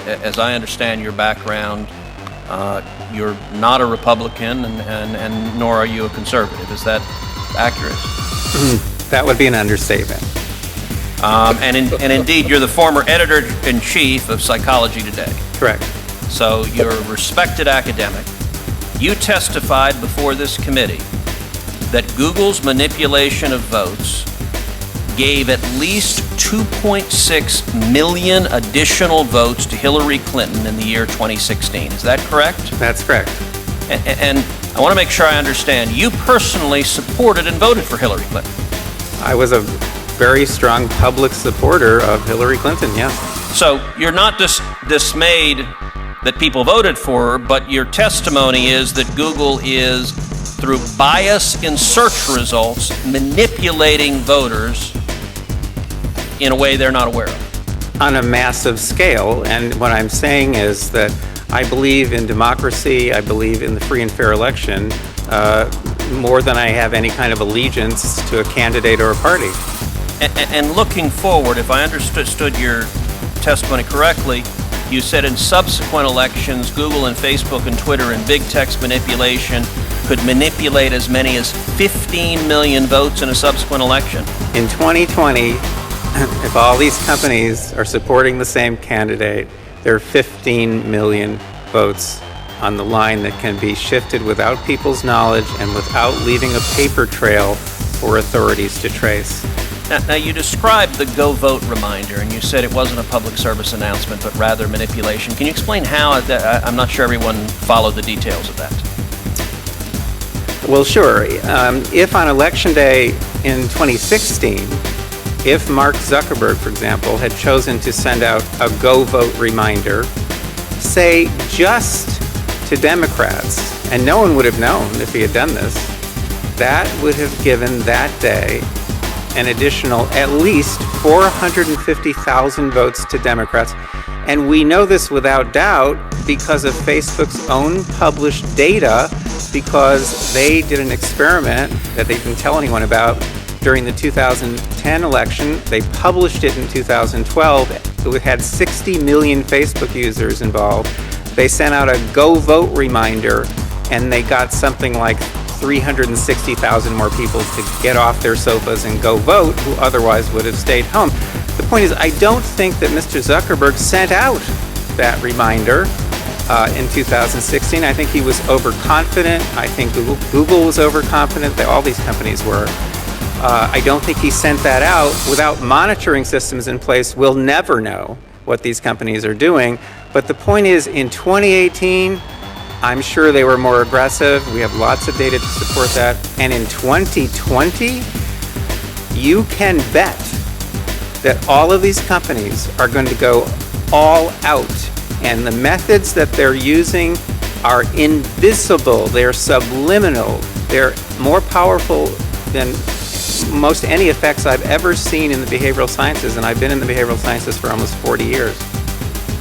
as I understand your background, you're not a Republican and nor are you a conservative. Is that accurate? That would be an understatement. And indeed, you're the former editor-in-chief of Psychology Today. Correct. So you're a respected academic. You testified before this committee that Google's manipulation of votes gave at least 2.6 million additional votes to Hillary Clinton in the year 2016. Is that correct? That's correct. And I want to make sure I understand. You personally supported and voted for Hillary Clinton. I was a very strong public supporter of Hillary Clinton, yes. So you're not dismayed that people voted for her, but your testimony is that Google is, through bias in search results, manipulating voters in a way they're not aware of. On a massive scale, and what I'm saying is that I believe in democracy, I believe in the free and fair election, more than I have any kind of allegiance to a candidate or a party. And looking forward, if I understood your testimony correctly, you said in subsequent elections, Google and Facebook and Twitter and big text manipulation could manipulate as many as 15 million votes in a subsequent election. In 2020, if all these companies are supporting the same candidate, there are 15 million votes on the line that can be shifted without people's knowledge and without leaving a paper trail for authorities to trace. Now you described the Go Vote reminder, and you said it wasn't a public service announcement, but rather manipulation. Can you explain how? I'm not sure everyone followed the details of that. Well, sure. If on Election Day in 2016, if Mark Zuckerberg, for example, had chosen to send out a Go Vote reminder, say just to Democrats, and no one would have known if he had done this, that would have given that day an additional at least 450,000 votes to Democrats. And we know this without doubt because of Facebook's own published data, because they did an experiment that they didn't tell anyone about during the 2010 election. They published it in 2012. It had 60 million Facebook users involved. They sent out a Go Vote reminder, and they got something like 360,000 more people to get off their sofas and go vote, who otherwise would have stayed home. The point is, I don't think that Mr. Zuckerberg sent out that reminder in 2016. I think he was overconfident. I think Google was overconfident. All these companies were. I don't think he sent that out. Without monitoring systems in place, we'll never know what these companies are doing. But the point is, in 2018, I'm sure they were more aggressive. We have lots of data to support that. And in 2020, you can bet that all of these companies are going to go all out. And the methods that they're using are invisible. They're subliminal. They're more powerful than most any effects I've ever seen in the behavioral sciences. And I've been in the behavioral sciences for almost 40 years.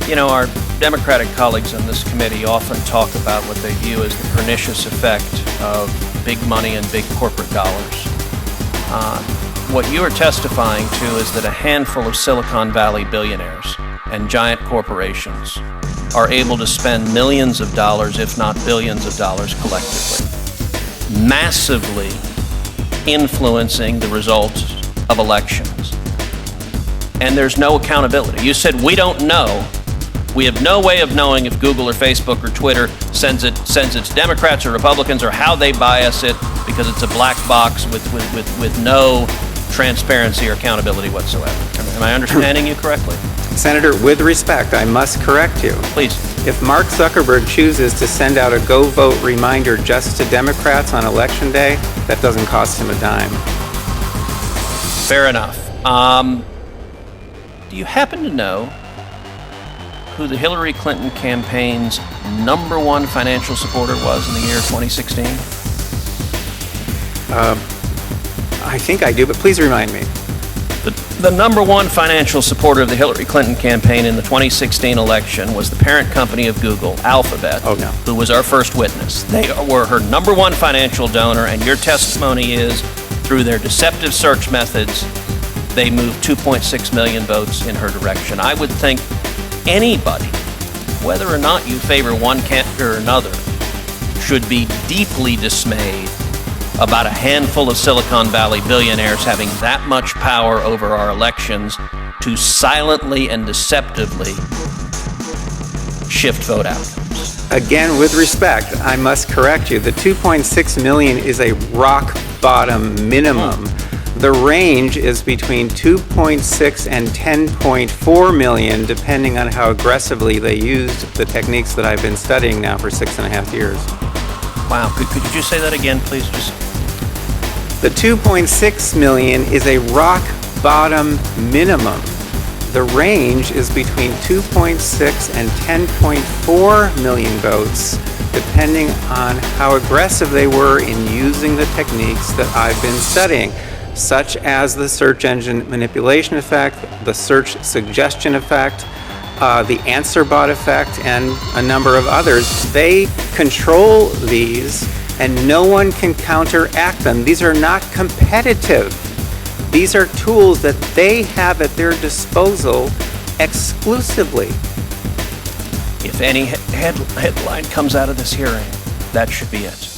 You know, our Democratic colleagues on this committee often talk about what they view as the pernicious effect of big money and big corporate dollars. What you are testifying to is that a handful of Silicon Valley billionaires and giant corporations are able to spend millions of dollars, if not billions of dollars collectively, massively influencing the results of elections. And there's no accountability. You said we don't know. We have no way of knowing if Google or Facebook or Twitter sends its Democrats or Republicans, or how they bias it, because it's a black box with no transparency or accountability whatsoever. Am I understanding you correctly? Senator, with respect, I must correct you. Please. If Mark Zuckerberg chooses to send out a Go Vote reminder just to Democrats on Election Day, that doesn't cost him a dime. Fair enough. Do you happen to know who the Hillary Clinton campaign's #1 financial supporter was in the year 2016? I think I do, but please remind me. The #1 financial supporter of the Hillary Clinton campaign in the 2016 election was the parent company of Google, Alphabet, who was our first witness. They were her #1 financial donor, and your testimony is, through their deceptive search methods, they moved 2.6 million votes in her direction. I would think anybody whether or not you favor one candidate or another, should be deeply dismayed about a handful of Silicon Valley billionaires having that much power over our elections to silently and deceptively shift vote outcomes. Again, with respect, I must correct you. The 2.6 million is a rock bottom minimum. The range is between 2.6 and 10.4 million, depending on how aggressively they used the techniques that I've been studying now for 6.5 years. Wow, could you just say that again, please? The 2.6 million is a rock bottom minimum. The range is between 2.6 and 10.4 million votes, depending on how aggressive they were in using the techniques that I've been studying, such as the search engine manipulation effect, the search suggestion effect, the answer bot effect, and a number of others. They control these, and no one can counteract them. These are not competitive. These are tools that they have at their disposal exclusively. If any headline comes out of this hearing, that should be it.